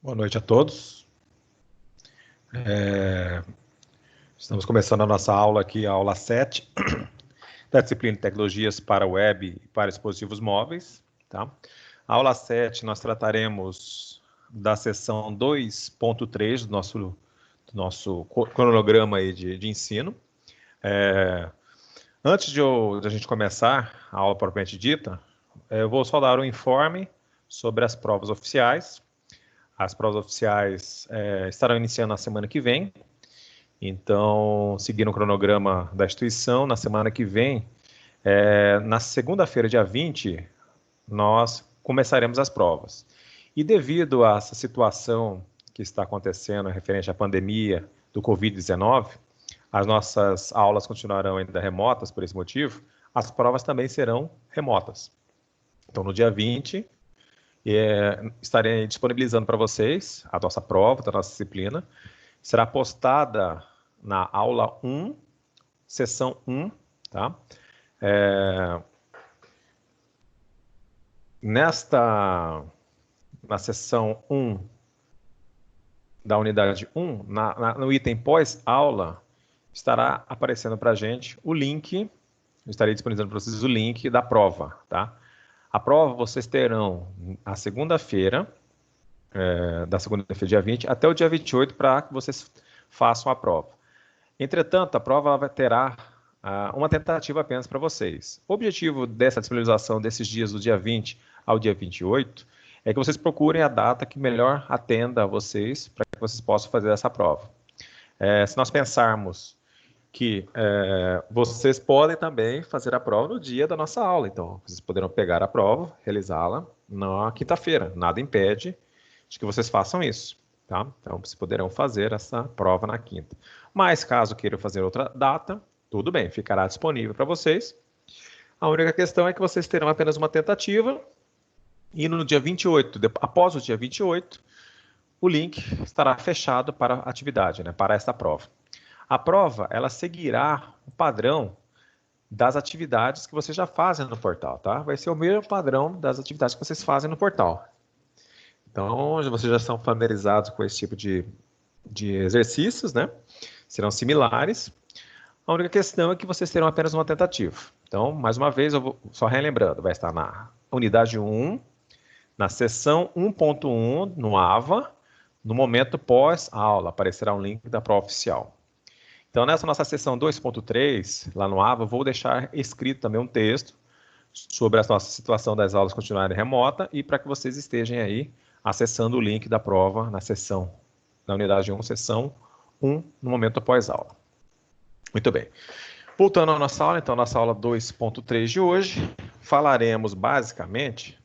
Boa noite a todos. Estamos começando a nossa aula aqui, a aula 7, da disciplina de Tecnologias para Web e para Dispositivos Móveis. Tá? A aula 7 nós trataremos da seção 2.3 do nosso cronograma aí de ensino. Antes de a gente começar a aula propriamente dita, eu vou só dar um informe sobre as provas oficiais. As provas oficiais estarão iniciando na semana que vem. Então, seguindo o cronograma da instituição, na semana que vem, na segunda-feira, dia 20, nós começaremos as provas. E devido a essa situação que está acontecendo referente à pandemia do Covid-19, as nossas aulas continuarão ainda remotas por esse motivo, as provas também serão remotas. Então, no dia 20, estarei disponibilizando para vocês a nossa prova, da nossa disciplina. Será postada na aula 1, sessão 1, tá? Na sessão 1 da unidade 1, no item pós-aula, estará aparecendo para a gente o link, eu estarei disponibilizando para vocês o link da prova, tá? A prova vocês terão a segunda-feira, da segunda-feira, dia 20, até o dia 28, para que vocês façam a prova. Entretanto, a prova terá uma tentativa apenas para vocês. O objetivo dessa disponibilização desses dias, do dia 20 ao dia 28, é que vocês procurem a data que melhor atenda a vocês, para que vocês possam fazer essa prova. Se nós pensarmos que vocês podem também fazer a prova no dia da nossa aula, então vocês poderão pegar a prova, realizá-la na quinta-feira, nada impede de que vocês façam isso. Tá? Então, vocês poderão fazer essa prova na quinta. Mas, caso queiram fazer outra data, tudo bem, ficará disponível para vocês. A única questão é que vocês terão apenas uma tentativa e no dia 28, após o dia 28, o link estará fechado para a atividade, né, para esta prova. A prova, ela seguirá o padrão das atividades que vocês já fazem no portal, tá? Vai ser o mesmo padrão das atividades que vocês fazem no portal. Então, vocês já estão familiarizados com esse tipo de exercícios, né? Serão similares. A única questão é que vocês terão apenas uma tentativa. Então, mais uma vez, eu vou só relembrando, vai estar na unidade 1, na seção 1.1, no AVA, no momento pós-aula, aparecerá um link da prova oficial. Então, nessa nossa seção 2.3, lá no AVA, eu vou deixar escrito também um texto sobre a nossa situação das aulas continuarem remota e para que vocês estejam aí acessando o link da prova na seção, na unidade 1, seção 1, no momento após aula. Muito bem. Voltando à nossa aula, então, nossa aula 2.3 de hoje, falaremos basicamente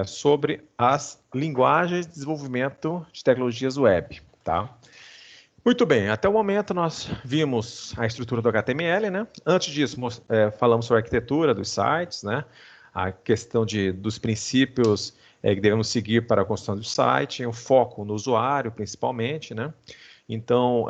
sobre as linguagens de desenvolvimento de tecnologias web, tá? Muito bem, até o momento nós vimos a estrutura do HTML, né? Antes disso, falamos sobre a arquitetura dos sites, né? A questão dos princípios que devemos seguir para a construção do site, o foco no usuário, principalmente, né? Então,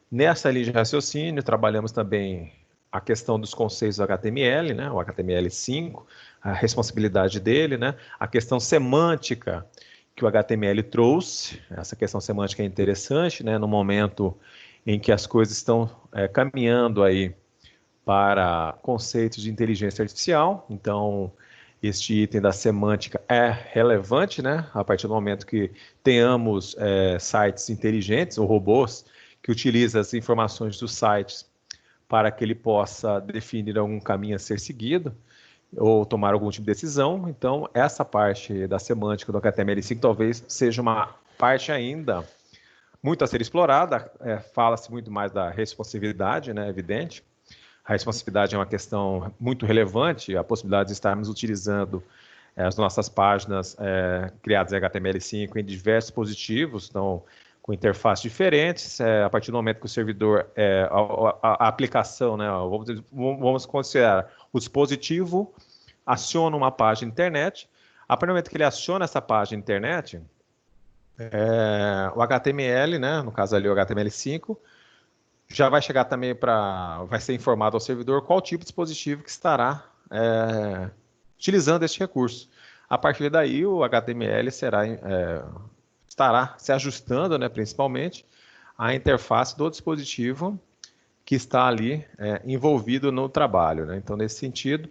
nessa linha de raciocínio, trabalhamos também a questão dos conceitos do HTML, né? O HTML5, a responsabilidade dele, né? A questão semântica que o HTML trouxe, essa questão semântica é interessante, né? No momento em que as coisas estão caminhando aí para conceitos de inteligência artificial, então este item da semântica é relevante, né? A partir do momento que tenhamos sites inteligentes ou robôs que utilizam as informações dos sites para que ele possa definir algum caminho a ser seguido ou tomar algum tipo de decisão. Então, essa parte da semântica do HTML5 talvez seja uma parte ainda muito a ser explorada. Fala-se muito mais da responsividade, né, evidente. A responsividade é uma questão muito relevante, a possibilidade de estarmos utilizando as nossas páginas criadas em HTML5 em diversos dispositivos, então, com interfaces diferentes, a partir do momento que o servidor, a aplicação, né, vamos considerar o dispositivo aciona uma página internet, a partir do momento que ele aciona essa página internet, o HTML, né, no caso ali o HTML5, já vai chegar também vai ser informado ao servidor qual tipo de dispositivo que estará utilizando este recurso. A partir daí, o HTML estará se ajustando, né, principalmente, à interface do dispositivo que está ali envolvido no trabalho, né? Então, nesse sentido,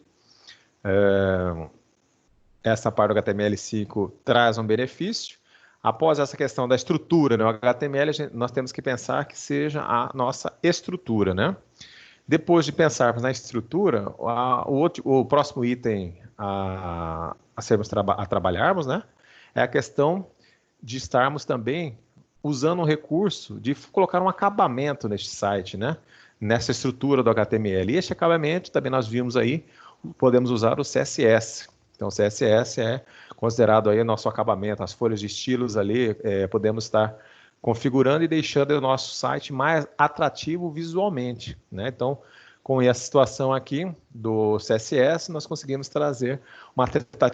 essa parte do HTML5 traz um benefício. Após essa questão da estrutura, né, o HTML, nós temos que pensar que seja a nossa estrutura, né? Depois de pensarmos na estrutura, o próximo item a trabalharmos, né, é a questão de estarmos também usando um recurso de colocar um acabamento neste site, né, nessa estrutura do HTML. E este acabamento, também nós vimos aí, podemos usar o CSS. Então, o CSS é considerado aí o nosso acabamento, as folhas de estilos ali, podemos estar configurando e deixando o nosso site mais atrativo visualmente, né? Então, com essa situação aqui do CSS, nós conseguimos trazer uma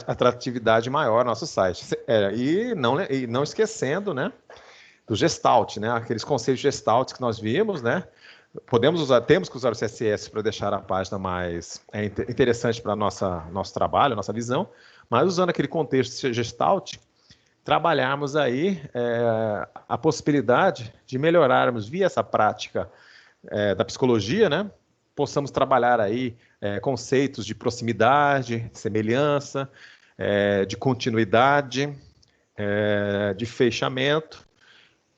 atratividade maior ao nosso site. E não esquecendo, né, do Gestalt, né? Aqueles conceitos Gestalt que nós vimos, né? Temos que usar o CSS para deixar a página mais interessante para nosso trabalho, nossa visão, mas usando aquele contexto Gestalt, trabalharmos aí a possibilidade de melhorarmos via essa prática da psicologia, né? Possamos trabalhar aí conceitos de proximidade, de semelhança, de continuidade, de fechamento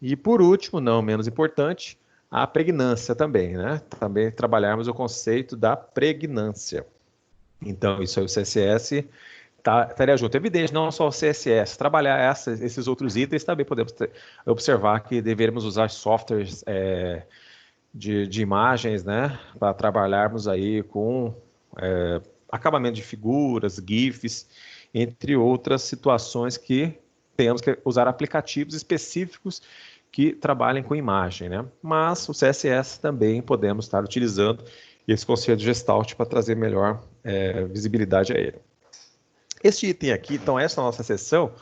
e, por último, não menos importante, a pregnância também, né? Também trabalharmos o conceito da pregnância. Então, isso aí o CSS estaria junto. É evidente, não só o CSS, trabalhar esses outros itens também podemos observar que deveríamos usar softwares de imagens, né, para trabalharmos aí com acabamento de figuras, GIFs, entre outras situações que temos que usar aplicativos específicos que trabalhem com imagem, né? Mas o CSS também podemos estar utilizando esse conceito de Gestalt para trazer melhor visibilidade a ele. Este item aqui, então, essa é a nossa sessão.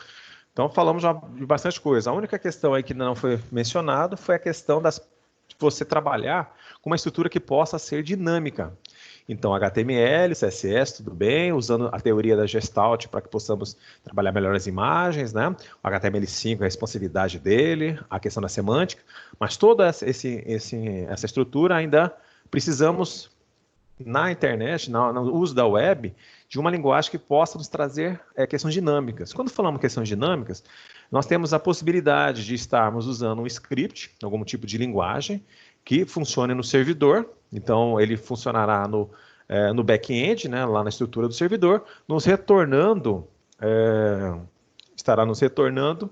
Então, falamos já de bastante coisa. A única questão aí que não foi mencionada foi a questão de você trabalhar com uma estrutura que possa ser dinâmica. Então, HTML, CSS, tudo bem, usando a teoria da Gestalt para que possamos trabalhar melhor as imagens, né? O HTML5, a responsividade dele, a questão da semântica, mas toda essa estrutura ainda precisamos, na internet, no uso da web, de uma linguagem que possa nos trazer questões dinâmicas. Quando falamos questões dinâmicas, nós temos a possibilidade de estarmos usando um script, algum tipo de linguagem, que funcione no servidor. Então, ele funcionará no back-end, né, lá na estrutura do servidor, estará nos retornando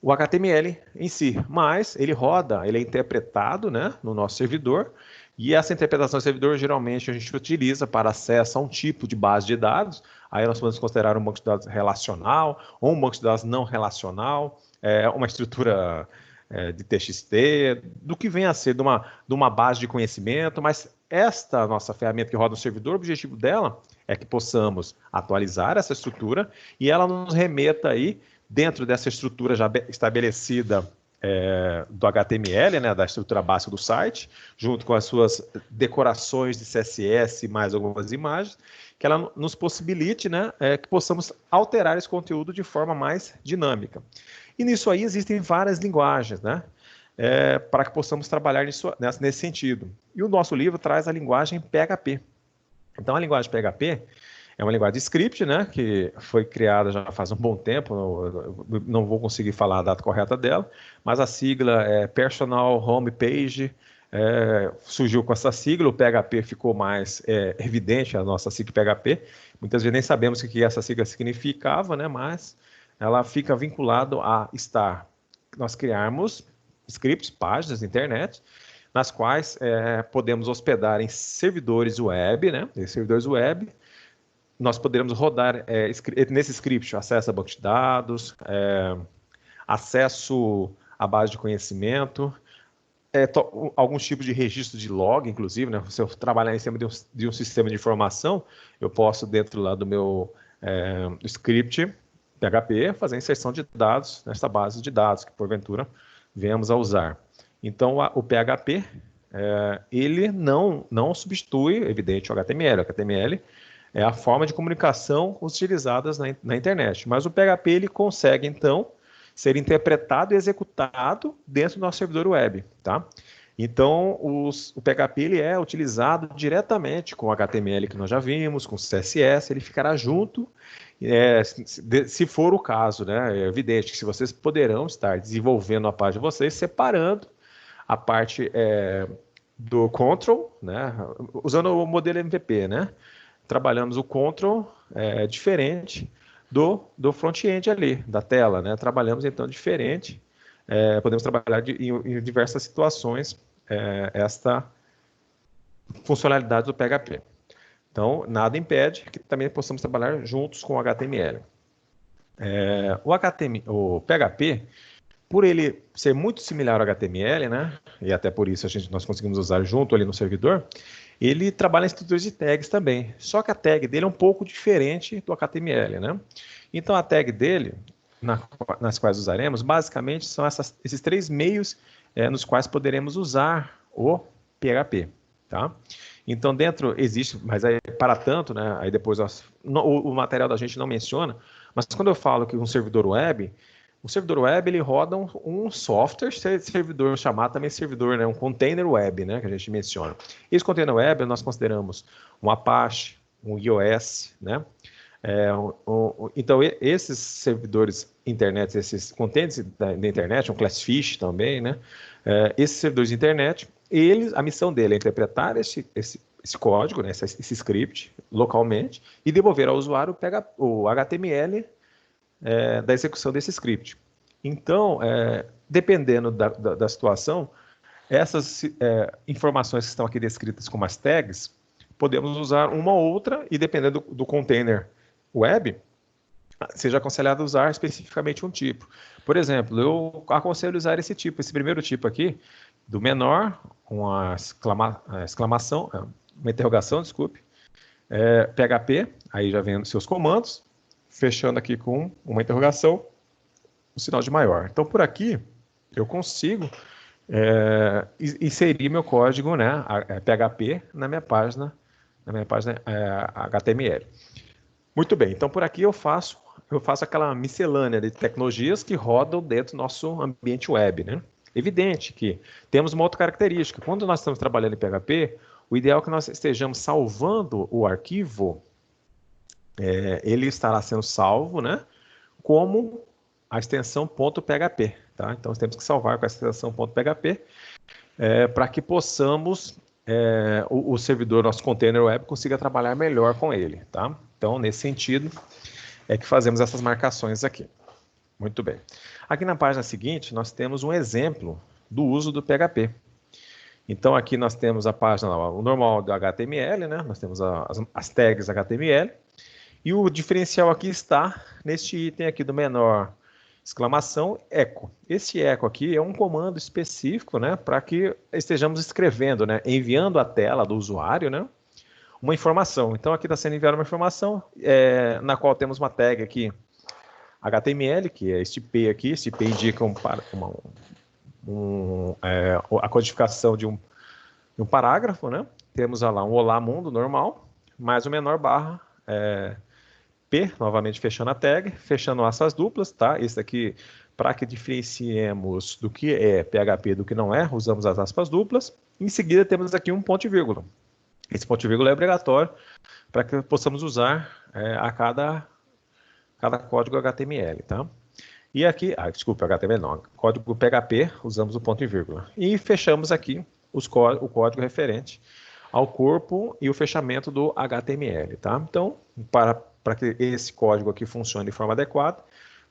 o HTML em si. Mas ele é interpretado, né, no nosso servidor, e essa interpretação do servidor, geralmente, a gente utiliza para acesso a um tipo de base de dados. Aí nós podemos considerar um banco de dados relacional, ou um banco de dados não relacional, uma estrutura de TXT, do que vem a ser de uma base de conhecimento, mas esta nossa ferramenta que roda no servidor, o objetivo dela é que possamos atualizar essa estrutura e ela nos remeta aí, dentro dessa estrutura já estabelecida do HTML, né, da estrutura básica do site, junto com as suas decorações de CSS, mais algumas imagens, que ela nos possibilite, né, que possamos alterar esse conteúdo de forma mais dinâmica. E nisso aí existem várias linguagens, né, para que possamos trabalhar nesse sentido. E o nosso livro traz a linguagem PHP. Então, a linguagem PHP é uma linguagem de script, né, que foi criada já faz um bom tempo, não vou conseguir falar a data correta dela, mas a sigla é Personal Home Page, surgiu com essa sigla, o PHP ficou mais evidente, a nossa sigla PHP, muitas vezes nem sabemos o que essa sigla significava, né, mas ela fica vinculada a nós criarmos scripts, páginas de internet, nas quais podemos hospedar em servidores web, né, servidores web. Nós poderemos rodar nesse script acesso a banco de dados, acesso à base de conhecimento, alguns tipos de registro de log, inclusive, né? Se eu trabalhar em cima de um sistema de informação, eu posso, dentro lá do meu script PHP, fazer a inserção de dados nessa base de dados que, porventura, venhamos a usar. Então, o PHP, ele não substitui, evidente, o HTML. O HTML é a forma de comunicação utilizadas na internet. Mas o PHP ele consegue, então, ser interpretado e executado dentro do nosso servidor web, tá? Então, o PHP ele é utilizado diretamente com o HTML que nós já vimos, com o CSS, ele ficará junto, se for o caso, né? É evidente que se vocês poderão estar desenvolvendo a página de vocês, separando a parte do control, né? Usando o modelo MVP, né? Trabalhamos o control diferente do front-end ali, da tela, né? Trabalhamos então diferente, podemos trabalhar em diversas situações esta funcionalidade do PHP. Então, nada impede que também possamos trabalhar juntos com o HTML. O PHP, por ele ser muito similar ao HTML, né? E até por isso nós conseguimos usar junto ali no servidor, ele trabalha em estruturas de tags também. Só que a tag dele é um pouco diferente do HTML, né? Então, a tag dele, nas quais usaremos, basicamente são esses três meios nos quais poderemos usar o PHP, tá? Então, dentro existe, mas aí, para tanto, né? Aí depois o material da gente não menciona, mas quando eu falo que um servidor web, o servidor web ele roda um software, servidor chamado também servidor, né? Um container web, né? Que a gente menciona. Esse container web nós consideramos um Apache, um iOS, né? Então, esses servidores internet, esses contentes da internet, um Classfish também, né? Esses servidores de internet, a missão dele é interpretar esse código, né? esse script, localmente, e devolver ao usuário o HTML da execução desse script. Então, dependendo da situação, essas informações que estão aqui descritas como as tags, podemos usar uma ou outra, e dependendo do container web, seja aconselhado usar especificamente um tipo. Por exemplo, eu aconselho usar esse primeiro tipo aqui, do menor, uma exclamação, uma interrogação, desculpe, PHP, aí já vem os seus comandos, fechando aqui com uma interrogação, o sinal de maior. Então, por aqui, eu consigo inserir meu código, né, PHP, na minha página HTML. Muito bem, então por aqui eu faço aquela miscelânea de tecnologias que rodam dentro do nosso ambiente web, né? Evidente que temos uma outra característica. Quando nós estamos trabalhando em PHP, o ideal é que nós estejamos salvando o arquivo, ele estará sendo salvo, né? Como a extensão .php, tá? Então nós temos que salvar com a extensão .php para que possamos o servidor, nosso container web, consiga trabalhar melhor com ele, tá? Então, nesse sentido, é que fazemos essas marcações aqui. Muito bem. Aqui na página seguinte, nós temos um exemplo do uso do PHP. Então, aqui nós temos a página, o normal do HTML, né? Nós temos as tags HTML. E o diferencial aqui está neste item aqui do menor exclamação echo. Esse echo aqui é um comando específico, né? Para que estejamos escrevendo, né? Enviando à tela do usuário, né? Uma informação. Então, aqui está sendo enviada uma informação, na qual temos uma tag aqui, HTML, que é este P aqui. Este P indica a codificação de um parágrafo, né? Temos lá um olá mundo normal, mais o menor barra P, novamente fechando a tag, fechando aspas duplas, tá? Esse aqui, para que diferenciemos do que é PHP do que não é, usamos as aspas duplas. Em seguida, temos aqui um ponto e vírgula. Esse ponto e vírgula é obrigatório para que possamos usar a cada código HTML, tá? E aqui, desculpa, HTML não, código PHP, usamos o ponto e vírgula. E fechamos aqui o código referente ao corpo e o fechamento do HTML, tá? Então, para que esse código aqui funcione de forma adequada,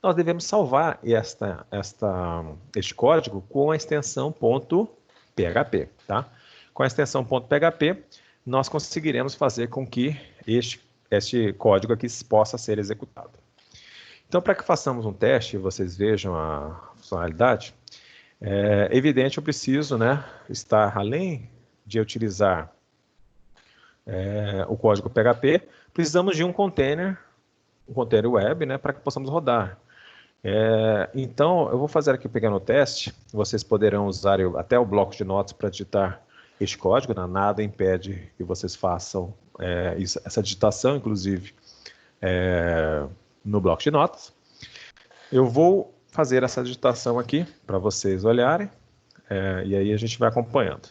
nós devemos salvar este código com a extensão .php, tá? Com a extensão .php, nós conseguiremos fazer com que este código aqui possa ser executado. Então, para que façamos um teste e vocês vejam a funcionalidade, é evidente, eu preciso, né, estar, além de utilizar o código PHP, precisamos de um container web, né, para que possamos rodar. Então, eu vou fazer aqui, pegando o teste, vocês poderão usar até o bloco de notas para digitar este código, né? Nada impede que vocês façam essa digitação, inclusive, no bloco de notas. Eu vou fazer essa digitação aqui para vocês olharem, e aí a gente vai acompanhando.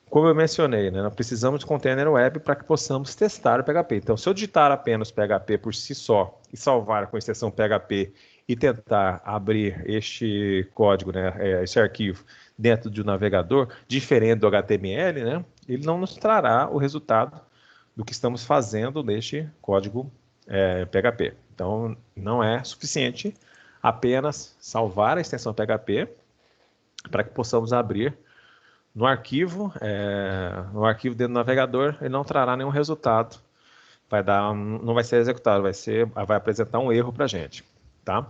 Como eu mencionei, né, nós precisamos de container web para que possamos testar o PHP. Então, se eu digitar apenas PHP por si só e salvar com a extensão PHP e tentar abrir este código, né, esse arquivo, dentro de um navegador, diferente do HTML, né, ele não nos trará o resultado do que estamos fazendo neste código PHP. Então, não é suficiente apenas salvar a extensão PHP para que possamos abrir no arquivo dentro do navegador, ele não trará nenhum resultado. Não vai ser executado, vai apresentar um erro para a gente. Tá?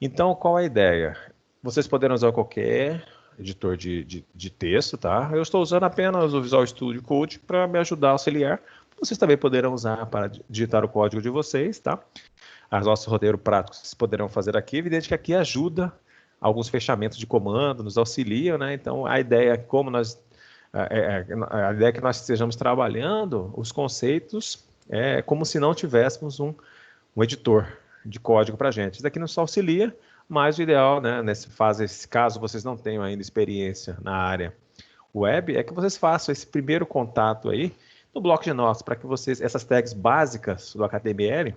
Então, qual a ideia? Vocês poderão usar qualquer editor de texto, tá? Eu estou usando apenas o Visual Studio Code para me ajudar a auxiliar. Vocês também poderão usar para digitar o código de vocês, tá? Os nossos roteiros práticos vocês poderão fazer aqui. Evidente que aqui ajuda alguns fechamentos de comando, nos auxiliam, né? Então, a ideia é a ideia é que nós estejamos trabalhando os conceitos como se não tivéssemos um editor de código para a gente. Isso daqui nos auxilia, mas o ideal, né, caso vocês não tenham ainda experiência na área web, é que vocês façam esse primeiro contato aí no bloco de notas, para que vocês, essas tags básicas do HTML,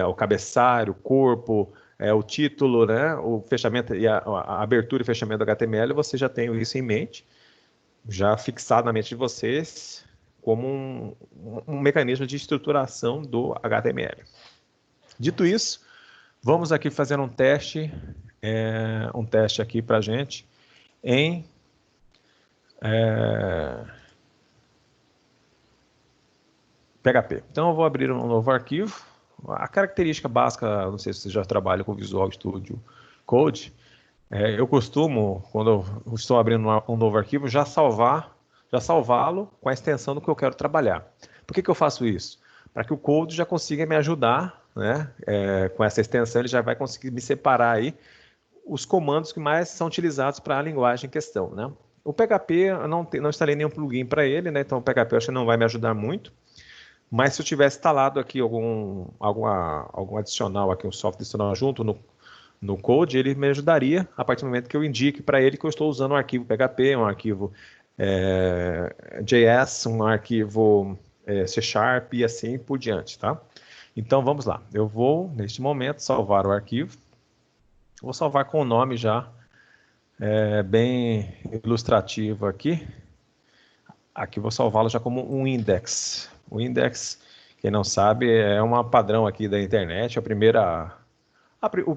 o cabeçalho, o corpo, o título, né, o fechamento e a abertura e fechamento do HTML, você já tem isso em mente, já fixado na mente de vocês como um mecanismo de estruturação do HTML. Dito isso, vamos aqui fazer um teste aqui para a gente em PHP. Então, eu vou abrir um novo arquivo. A característica básica, não sei se você já trabalha com Visual Studio Code, eu costumo, quando eu estou abrindo um novo arquivo, já salvá-lo com a extensão do que eu quero trabalhar. Por que eu faço isso? Para que o Code já consiga me ajudar, né? Com essa extensão, ele já vai conseguir me separar aí os comandos que mais são utilizados para a linguagem em questão, né? O PHP, eu não instalei nenhum plugin para ele, né? Então o PHP eu acho que não vai me ajudar muito. Mas se eu tivesse instalado aqui algum adicional, aqui um software adicional junto no Code, ele me ajudaria a partir do momento que eu indique para ele que eu estou usando um arquivo PHP, um arquivo JS, um arquivo C# e assim por diante, tá? Então vamos lá. Eu vou, neste momento, salvar o arquivo. Vou salvar com o nome já bem ilustrativo aqui. Aqui vou salvá-lo já como um index. O index, quem não sabe, é uma padrão aqui da internet. O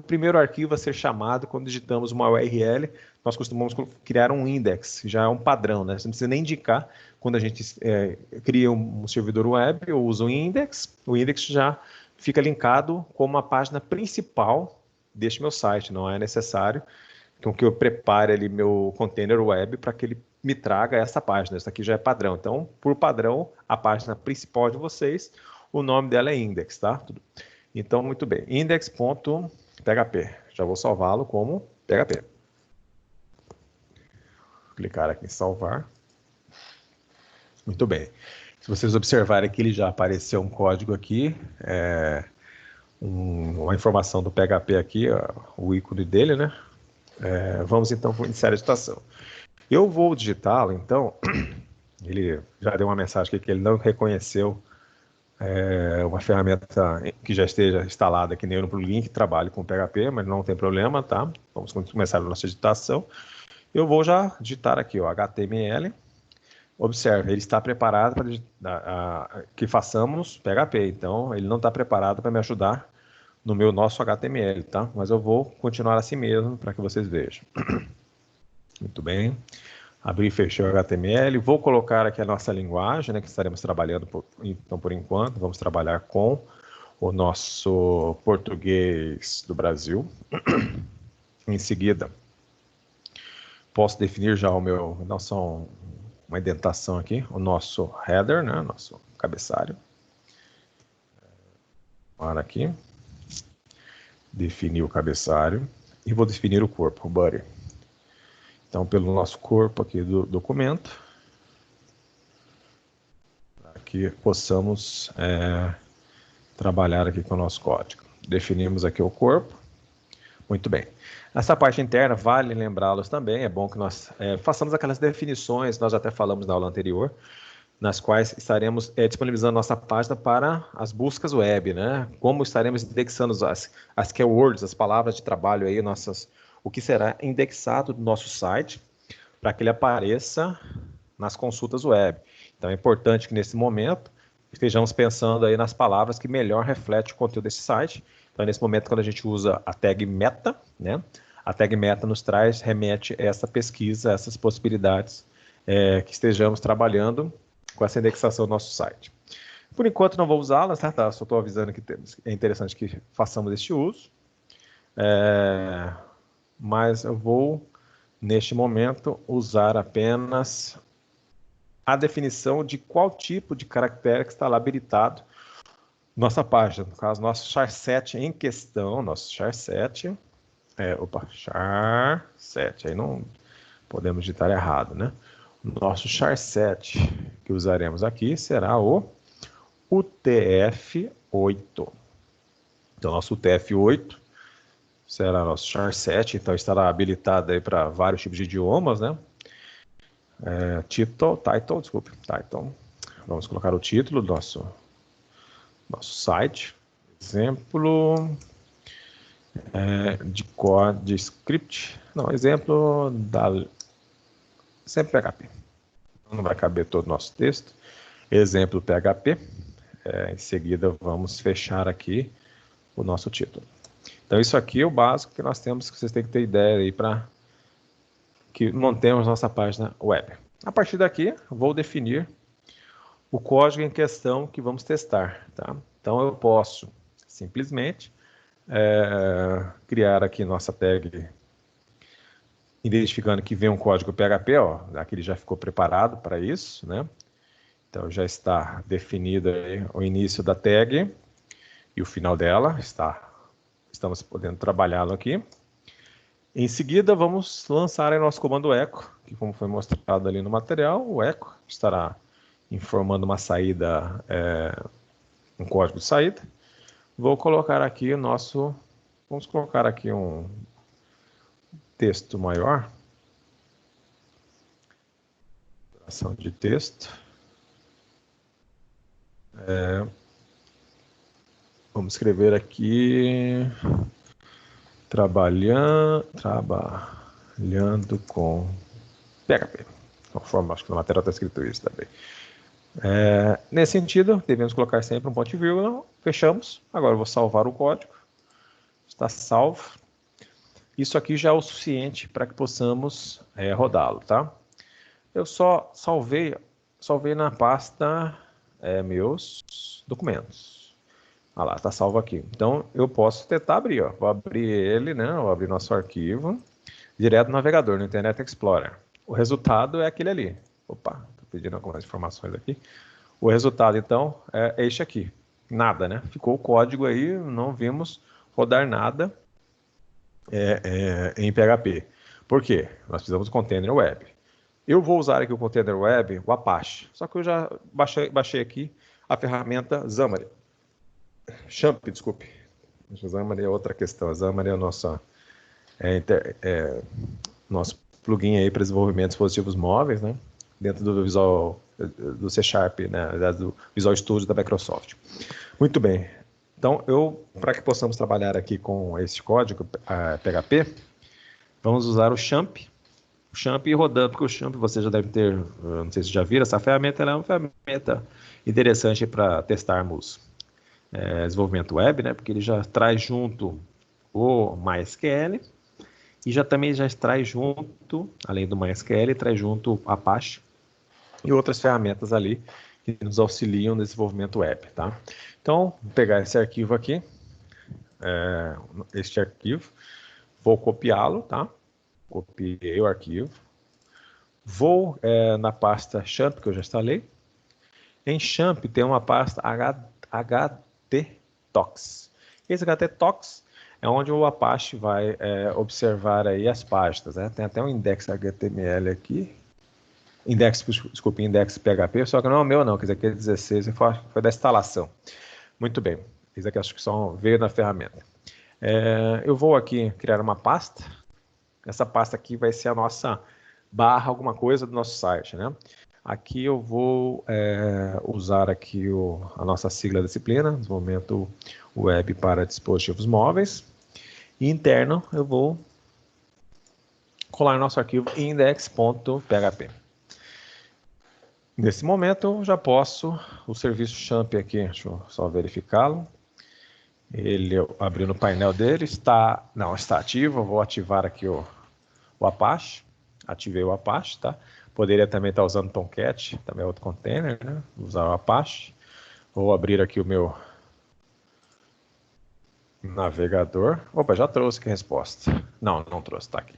primeiro arquivo a ser chamado quando digitamos uma URL, nós costumamos criar um index, já é um padrão, né? Você não precisa nem indicar quando a gente cria um servidor web ou usa um index, o index já fica linkado como a página principal deste meu site. Não é necessário que eu prepare ali meu container web para que ele me traga essa página. Isso aqui já é padrão. Então, por padrão, a página principal de vocês, o nome dela é index, tá? Então, muito bem. Index.php. Já vou salvá-lo como PHP. Vou clicar aqui em salvar. Muito bem. Se vocês observarem que ele já apareceu um código aqui, uma informação do PHP aqui, o ícone dele, né? Vamos então iniciar a digitação. Eu vou digitá-lo, então, ele já deu uma mensagem aqui que ele não reconheceu uma ferramenta que já esteja instalada aqui no plugin que trabalhe com PHP, mas não tem problema, tá? Vamos começar a nossa digitação. Eu vou já digitar aqui, ó, HTML. Observe, ele está preparado para que façamos PHP, então ele não está preparado para me ajudar no nosso HTML, tá? Mas eu vou continuar assim mesmo para que vocês vejam. Muito bem. Abri e fechei o HTML. Vou colocar aqui a nossa linguagem, né, que estaremos trabalhando, então, por enquanto. Vamos trabalhar com o nosso português do Brasil. Em seguida, posso definir já uma indentação aqui, o nosso header, né, nosso cabeçalho. Para aqui. Definir o cabeçalho. E vou definir o corpo, o body. Então, pelo nosso corpo aqui do documento, que possamos trabalhar aqui com o nosso código. Definimos aqui o corpo. Muito bem. Essa parte interna, vale lembrá-los também, é bom que nós façamos aquelas definições, nós já até falamos na aula anterior, nas quais estaremos disponibilizando nossa página para as buscas web, né? Como estaremos indexando as keywords, as palavras de trabalho aí, o que será indexado do nosso site, para que ele apareça nas consultas web. Então é importante que nesse momento estejamos pensando aí nas palavras que melhor refletem o conteúdo desse site. Então nesse momento, quando a gente usa a tag meta, né? A tag meta nos remete a essa pesquisa, essas possibilidades que estejamos trabalhando com essa indexação do nosso site. Por enquanto não vou usá-las, tá? Só estou avisando que é interessante que façamos este uso. Mas eu vou, neste momento, usar apenas a definição de qual tipo de caractere que está lá habilitado na nossa página. No caso, nosso char7 em questão, nosso char7, char7, aí não podemos digitar errado, né? O nosso char7 que usaremos aqui será o UTF-8. Então, nosso UTF-8 será nosso char7, então estará habilitado aí para vários tipos de idiomas, né? Title. Vamos colocar o título do nosso site. Exemplo de script. Não, exemplo sempre PHP. Não vai caber todo o nosso texto. Exemplo PHP. Em seguida, vamos fechar aqui o nosso título. Então, isso aqui é o básico que nós temos, que vocês têm que ter ideia aí para que montemos nossa página web. A partir daqui, vou definir o código em questão que vamos testar, tá? Então, eu posso simplesmente criar aqui nossa tag, identificando que vem um código PHP, ó, aqui ele já ficou preparado para isso, né? Então, já está definido aí o início da tag e o final dela, estamos podendo trabalhá-lo aqui. Em seguida, vamos lançar aí nosso comando echo, que como foi mostrado ali no material, o echo estará informando uma saída, um código de saída. Vou colocar aqui vamos colocar aqui um texto maior, ação de texto. Vamos escrever aqui, trabalhando com PHP. Conforme acho que no material está escrito isso também. Nesse sentido, devemos colocar sempre um ponto e vírgula. Fechamos. Agora eu vou salvar o código. Está salvo. Isso aqui já é o suficiente para que possamos rodá-lo, tá? Eu só salvei na pasta meus documentos. Olha lá, está salvo aqui. Então, eu posso tentar abrir, ó. Vou abrir ele, né? Vou abrir nosso arquivo direto no navegador, no Internet Explorer. O resultado é aquele ali. Opa, estou pedindo algumas informações aqui. O resultado, então, é este aqui. Nada, né? Ficou o código aí, não vimos rodar nada em PHP. Por quê? Nós precisamos do container web. Eu vou usar aqui o container web, o Apache. Só que eu já baixei aqui a ferramenta Xamarin. Xampp, desculpe. Xamarin é outra questão. Xamarin é o nosso plugin aí para desenvolvimento de dispositivos móveis, né? Dentro do C Sharp, né? Do Visual Studio da Microsoft. Muito bem. Então, para que possamos trabalhar aqui com esse código PHP, vamos usar o Xampp. O Xampp rodando, porque o Xampp você já deve ter, não sei se já viram, essa ferramenta ela é uma ferramenta interessante para testarmos desenvolvimento web, né? Porque ele já traz junto o MySQL e também já traz junto, além do MySQL, traz junto o Apache e outras ferramentas ali que nos auxiliam no desenvolvimento web, tá? Então, vou pegar esse arquivo aqui, este arquivo, vou copiá-lo, tá? Copiei o arquivo, vou na pasta Xampp, que eu já instalei. Em Xampp tem uma pasta httox. Esse httox é onde o Apache vai observar aí as páginas, né? Tem até um index HTML aqui. index, desculpe, index PHP, só que não é o meu não, quer dizer, aqui é 16, foi da instalação. Muito bem, isso aqui acho que só veio da ferramenta. Eu vou aqui criar uma pasta, essa pasta aqui vai ser a nossa barra alguma coisa do nosso site, né? Aqui eu vou usar aqui a nossa sigla disciplina, desenvolvimento web para dispositivos móveis, e interno eu vou colar nosso arquivo index.php. Nesse momento eu já posso, o serviço XAMPP aqui, deixa eu só verificá-lo, ele abriu no painel dele, está ativo, eu vou ativar aqui o Apache, ativei o Apache, tá? Poderia também estar usando Tomcat, também é outro container, né? Vou usar o Apache, vou abrir aqui o meu navegador, opa, já trouxe aqui a resposta, não trouxe, está aqui.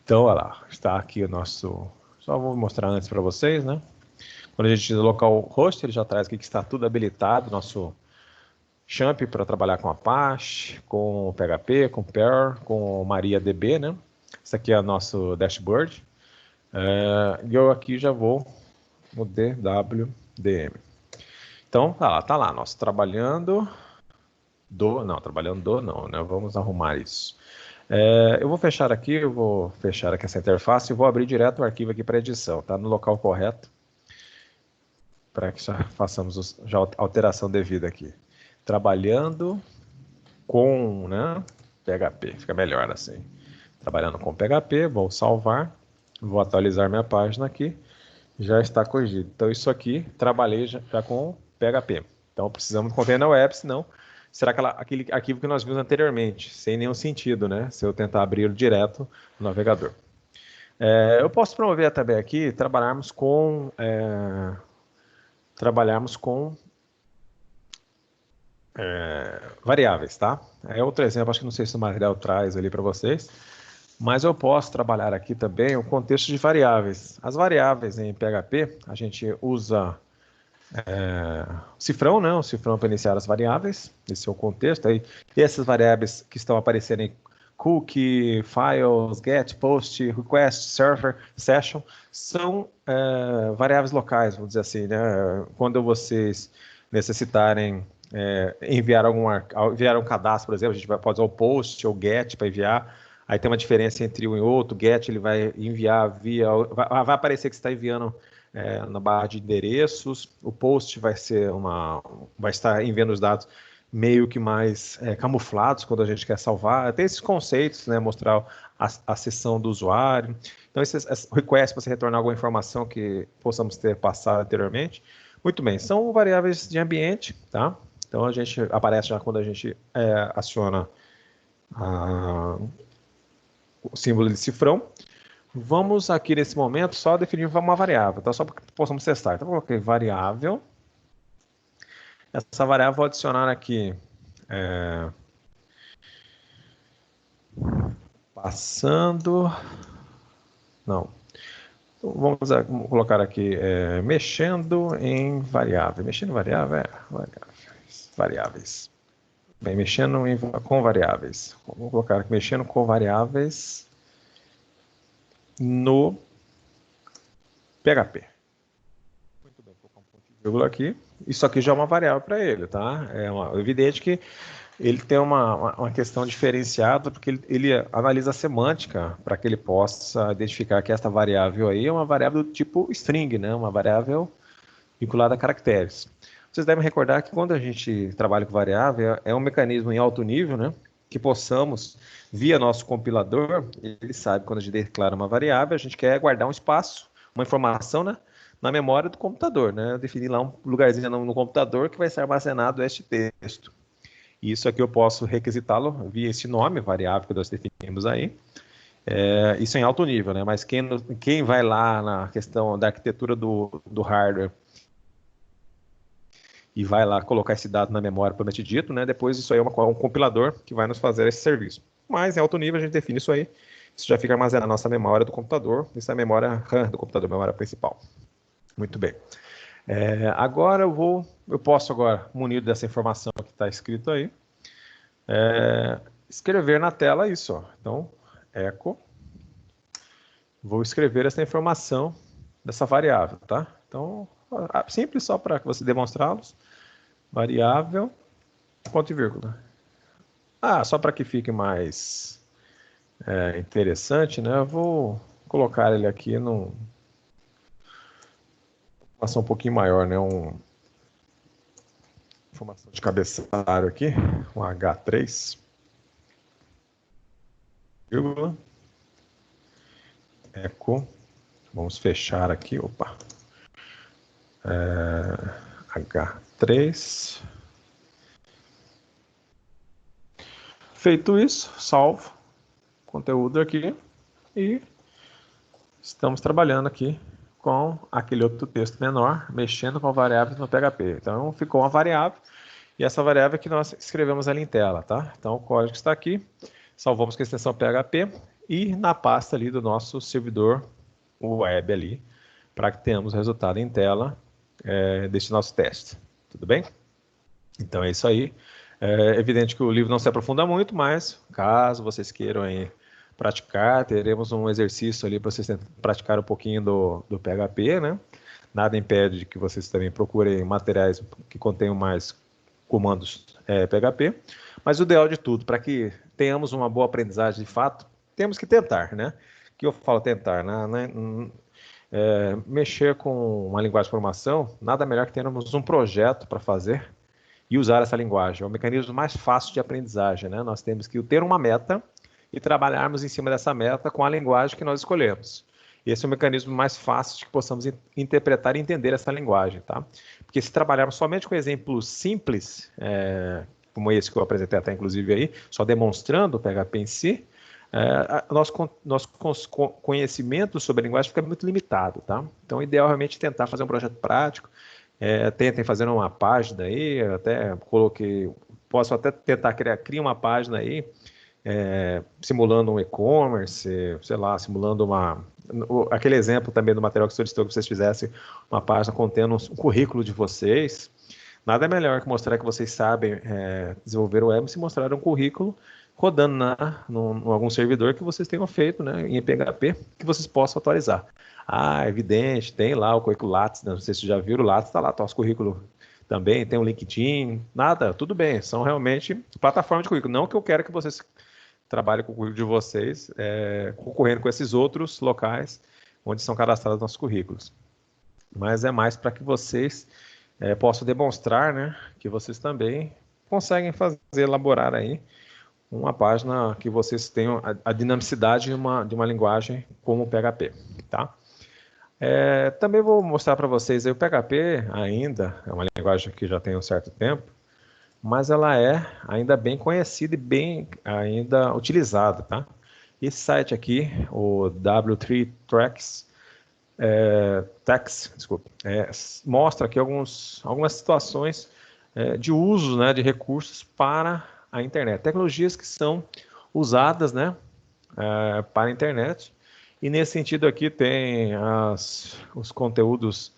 Então, olha lá, está aqui o nosso, só vou mostrar antes para vocês, né? Quando a gente localhost, ele já traz aqui que está tudo habilitado, nosso XAMPP para trabalhar com Apache, com PHP, com Perl, com MariaDB, né? Esse aqui é o nosso dashboard. E eu aqui já vou no DWDM. Então, tá lá, nós trabalhando né? Vamos arrumar isso. Eu vou fechar aqui essa interface e vou abrir direto o arquivo aqui para edição, tá? No local correto, para que já façamos a alteração devida aqui. Trabalhando com, né, PHP, fica melhor assim. Trabalhando com PHP, vou salvar, vou atualizar minha página aqui, já está corrigido. Então isso aqui, trabalhei já com PHP. Então precisamos do container web, senão será aquele arquivo que nós vimos anteriormente, sem nenhum sentido, né? Se eu tentar abrir direto no navegador. Eu posso promover também aqui, trabalharmos com variáveis, tá? É outro exemplo, acho que não sei se o material traz ali para vocês, mas eu posso trabalhar aqui também o contexto de variáveis. As variáveis em PHP, a gente usa cifrão, né? O cifrão para iniciar as variáveis, esse é o contexto. Aí, essas variáveis que estão aparecendo em cookie, files, get, post, request, server, session, são variáveis locais, vamos dizer assim, né? Quando vocês necessitarem enviar um cadastro, por exemplo, a gente pode usar o post ou get para enviar. Aí tem uma diferença entre um e outro. O get ele vai enviar vai aparecer que você está enviando na barra de endereços. O post vai estar enviando os dados meio que mais camuflados quando a gente quer salvar. Tem esses conceitos, né? Mostrar a sessão do usuário. Então, esse request para você retornar alguma informação que possamos ter passado anteriormente. Muito bem, são variáveis de ambiente, tá? Então, a gente aparece já quando a gente aciona o símbolo de cifrão. Vamos aqui nesse momento só definir uma variável, tá? Só para que possamos testar. Então, eu coloquei variável. Essa variável vou adicionar aqui passando. Não. Então, vamos colocar aqui mexendo em variável. Mexendo em variável? Variáveis. Bem, mexendo com variáveis. Vamos colocar aqui mexendo com variáveis no PHP. Muito bem, vou colocar um ponto de vírgula aqui. Isso aqui já é uma variável para ele, tá? É evidente que ele tem uma questão diferenciada, porque ele analisa a semântica para que ele possa identificar que esta variável aí é uma variável do tipo string, né? Uma variável vinculada a caracteres. Vocês devem recordar que quando a gente trabalha com variável, é um mecanismo em alto nível, né? Que possamos, via nosso compilador, ele sabe quando a gente declara uma variável, a gente quer guardar um espaço, uma informação, né? Na memória do computador, né? Definir lá um lugarzinho no computador que vai ser armazenado este texto. E isso aqui eu posso requisitá-lo via esse nome, variável que nós definimos aí. Isso em alto nível, né? Mas quem vai lá na questão da arquitetura do hardware e vai lá colocar esse dado na memória propriamente dito, né? Depois isso aí é um compilador que vai nos fazer esse serviço. Mas em alto nível a gente define isso aí. Isso já fica armazenado na nossa memória do computador. Isso é a memória RAM do computador, memória principal. Muito bem. Agora eu posso agora, munido dessa informação que está escrito aí, escrever na tela isso. Ó. Então, echo, vou escrever essa informação dessa variável, tá? Então, simples só para você demonstrá-los. Variável, ponto e vírgula. Só para que fique mais interessante, né? Eu vou colocar ele aqui num informação um pouquinho maior, né? Informação de cabeçalho aqui, um H3, vírgula, eco, vamos fechar aqui, opa, H3. Feito isso, salvo conteúdo aqui e estamos trabalhando aqui com aquele outro texto menor, mexendo com variáveis no PHP. Então, ficou uma variável, e essa variável é que nós escrevemos ali em tela, tá? Então, o código está aqui, salvamos com a extensão PHP e na pasta ali do nosso servidor web ali, para que tenhamos o resultado em tela deste nosso teste. Tudo bem? Então, é isso aí. É evidente que o livro não se aprofunda muito, mas caso vocês queiram aí praticar, teremos um exercício ali para vocês praticar um pouquinho do PHP, né? Nada impede de que vocês também procurem materiais que contenham mais comandos PHP, mas o ideal de tudo, para que tenhamos uma boa aprendizagem de fato, temos que tentar, né? Que eu falo tentar, né? Mexer com uma linguagem de programação, nada melhor que termos um projeto para fazer e usar essa linguagem. É o mecanismo mais fácil de aprendizagem, né? Nós temos que ter uma meta e trabalharmos em cima dessa meta com a linguagem que nós escolhemos. Esse é o mecanismo mais fácil de que possamos interpretar e entender essa linguagem, tá? Porque se trabalharmos somente com exemplos simples, como esse que eu apresentei até inclusive aí, só demonstrando o PHP em si, nosso conhecimento sobre a linguagem fica muito limitado, tá? Então, o ideal é realmente tentar fazer um projeto prático, tentem fazer uma página aí, até coloquei, posso até tentar criar uma página aí, simulando um e-commerce, sei lá, simulando aquele exemplo também do material que solicitou que vocês fizessem uma página contendo um currículo de vocês. Nada é melhor que mostrar que vocês sabem desenvolver o web se mostrar um currículo rodando em algum servidor que vocês tenham feito, né, em PHP, que vocês possam atualizar. Evidente, tem lá o currículo Lattes, né? Não sei se vocês já viram, o Lattes está lá, tá os currículos também, tem o LinkedIn, nada, tudo bem, são realmente plataformas de currículo. Não que eu quero que vocês trabalhem com o currículo de vocês, concorrendo com esses outros locais onde são cadastrados nossos currículos. Mas é mais para que vocês possam demonstrar, né, que vocês também conseguem elaborar aí uma página que vocês tenham a dinamicidade de uma linguagem como o PHP, tá? Também vou mostrar para vocês aí o PHP ainda, é uma linguagem que já tem um certo tempo, mas ela é ainda bem conhecida e bem ainda utilizada, tá? Esse site aqui, o W3 Tracks, mostra aqui algumas situações de uso, né, de recursos para a internet, tecnologias que são usadas, né, para a internet. E nesse sentido aqui tem os conteúdos,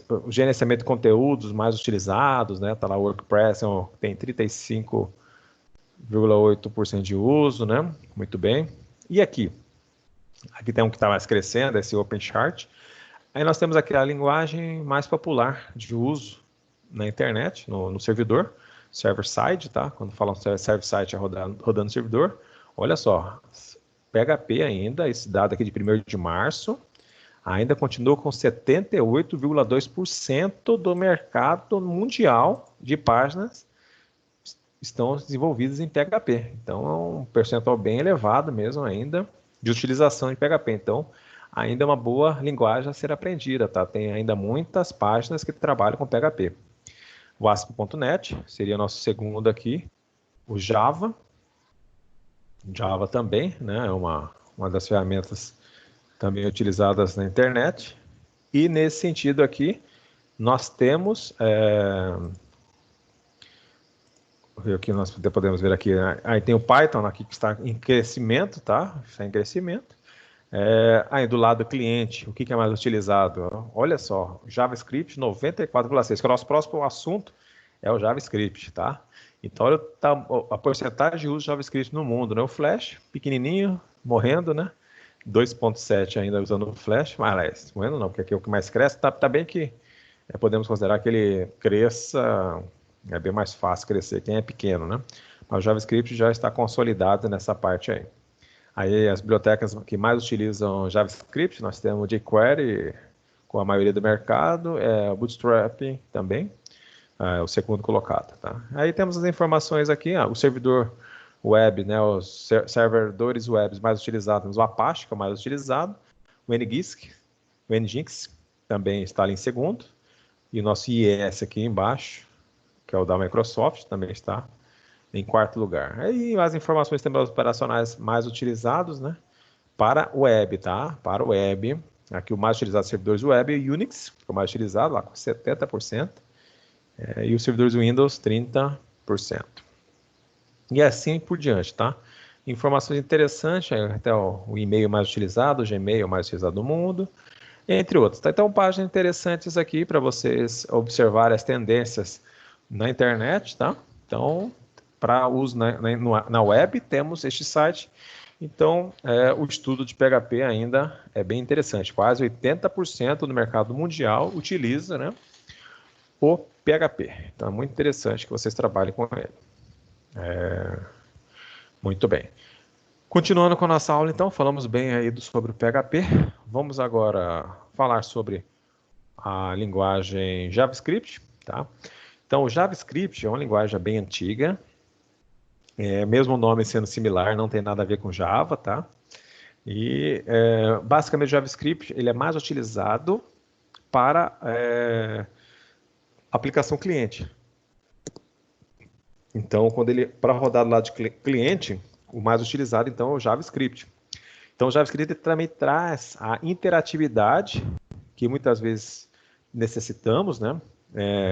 o gerenciamento de conteúdos mais utilizados, né? Tá lá o WordPress, tem 35,8% de uso, né? Muito bem. E aqui tem um que está mais crescendo, esse OpenChart. Aí nós temos aqui a linguagem mais popular de uso na internet, no servidor, server-side, tá? Quando falam server-side é rodando no servidor. Olha só, PHP ainda, esse dado aqui de 1º de março, ainda continua com 78,2% do mercado mundial de páginas estão desenvolvidas em PHP. Então, é um percentual bem elevado mesmo ainda de utilização de PHP. Então, ainda é uma boa linguagem a ser aprendida, tá? Tem ainda muitas páginas que trabalham com PHP. O ASP.NET seria nosso segundo aqui. O Java também, né? É uma das ferramentas também utilizadas na internet. E nesse sentido aqui, nós temos... Aqui nós podemos ver aqui, né? Aí tem o Python aqui que está em crescimento, tá? Está em crescimento. Aí do lado do cliente, o que é mais utilizado? Olha só, JavaScript 94,6%, que o nosso próximo assunto é o JavaScript, tá? Então, olha a porcentagem de uso de JavaScript no mundo, né? O Flash, pequenininho, morrendo, né? 2.7 ainda usando o Flash, mas bueno, não, porque aqui é o que mais cresce. Tá bem que podemos considerar que ele cresça, é bem mais fácil crescer quem é pequeno, né? Mas o JavaScript já está consolidado nessa parte aí. Aí as bibliotecas que mais utilizam JavaScript, nós temos o jQuery com a maioria do mercado, o Bootstrap também, o segundo colocado, tá? Aí temos as informações aqui, o servidor web, né, os servidores web mais utilizados, temos o Apache, que é o mais utilizado, o Nginx também está ali em segundo, e o nosso IES aqui embaixo, que é o da Microsoft, também está em quarto lugar. Aí as informações também operacionais mais utilizados, né, para web, tá? Para web, aqui o mais utilizado servidores web é o Unix, que é o mais utilizado, lá com 70%, e os servidores Windows, 30%. E assim por diante, tá? Informações interessantes, até o e-mail mais utilizado, o Gmail mais utilizado do mundo, entre outros. Tá? Então, páginas interessantes aqui para vocês observarem as tendências na internet, tá? Então, para uso na web, temos este site. Então, o estudo de PHP ainda é bem interessante. Quase 80% do mercado mundial utiliza, né, o PHP. Então, é muito interessante que vocês trabalhem com ele. Muito bem. Continuando com a nossa aula, então, falamos bem aí sobre o PHP. Vamos agora falar sobre a linguagem JavaScript, tá? Então, o JavaScript é uma linguagem bem antiga, mesmo o nome sendo similar, não tem nada a ver com Java, tá? E, basicamente, o JavaScript ele é mais utilizado para aplicação cliente. Então, para rodar do lado de cliente, o mais utilizado, então, é o JavaScript. Então, o JavaScript também traz a interatividade que muitas vezes necessitamos, né,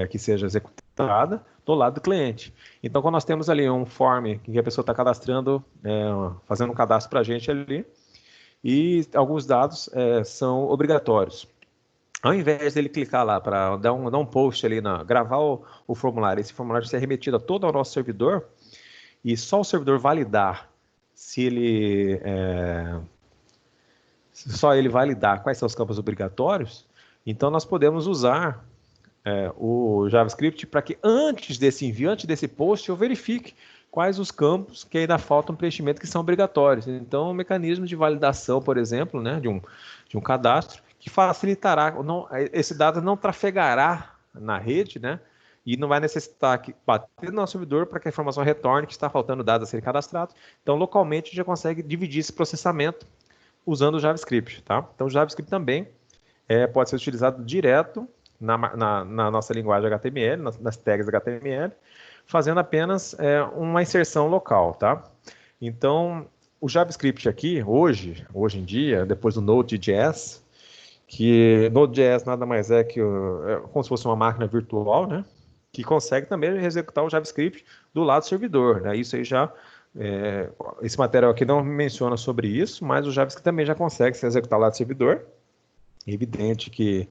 que seja executada do lado do cliente. Então, quando nós temos ali um form que a pessoa está cadastrando, fazendo um cadastro para a gente ali, e alguns dados são obrigatórios. Ao invés dele clicar lá para dar um post ali, gravar o formulário, esse formulário ser remetido a todo o nosso servidor, e só o servidor validar se ele só ele validar quais são os campos obrigatórios, então nós podemos usar o JavaScript para que antes desse envio, antes desse post, eu verifique quais os campos que ainda faltam preenchimento que são obrigatórios. Então, um mecanismo de validação, por exemplo, né, de um cadastro, que facilitará, esse dado não trafegará na rede, né, e não vai necessitar bater no nosso servidor para que a informação retorne que está faltando dados a serem cadastrados. Então, localmente, a gente já consegue dividir esse processamento usando o JavaScript, tá? Então, o JavaScript também pode ser utilizado direto na nossa linguagem HTML, nas tags HTML, fazendo apenas uma inserção local, tá? Então, o JavaScript aqui, hoje em dia, depois do Node.js, que Node.js nada mais é que como se fosse uma máquina virtual, né? Que consegue também executar o JavaScript do lado do servidor, né? Isso aí já, esse material aqui não menciona sobre isso, mas o JavaScript também já consegue se executar lá do servidor. É evidente que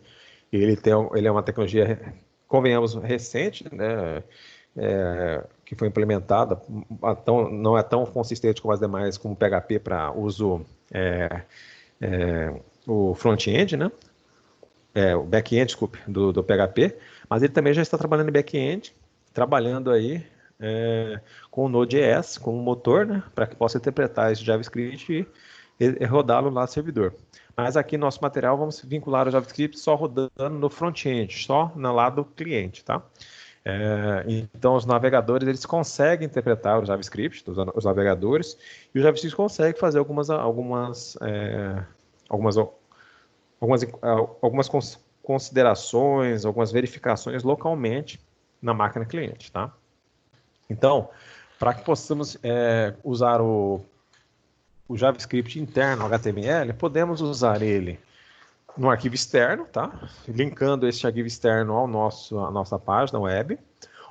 ele é uma tecnologia, convenhamos, recente, né? Que foi implementada, não é tão consistente como as demais, como o PHP para uso o front-end, né? O back-end, desculpe, do PHP, mas ele também já está trabalhando em back-end, trabalhando aí com o Node.js, com o motor, né? Para que possa interpretar esse JavaScript e rodá-lo lá no servidor. Mas aqui no nosso material vamos vincular o JavaScript só rodando no front-end, só no lado do cliente, tá? Então, os navegadores eles conseguem interpretar o JavaScript, os navegadores, e o JavaScript consegue fazer algumas considerações, algumas verificações localmente na máquina cliente, tá? Então, para que possamos usar o JavaScript interno, HTML, podemos usar ele no arquivo externo, tá? Linkando esse arquivo externo à nossa página web,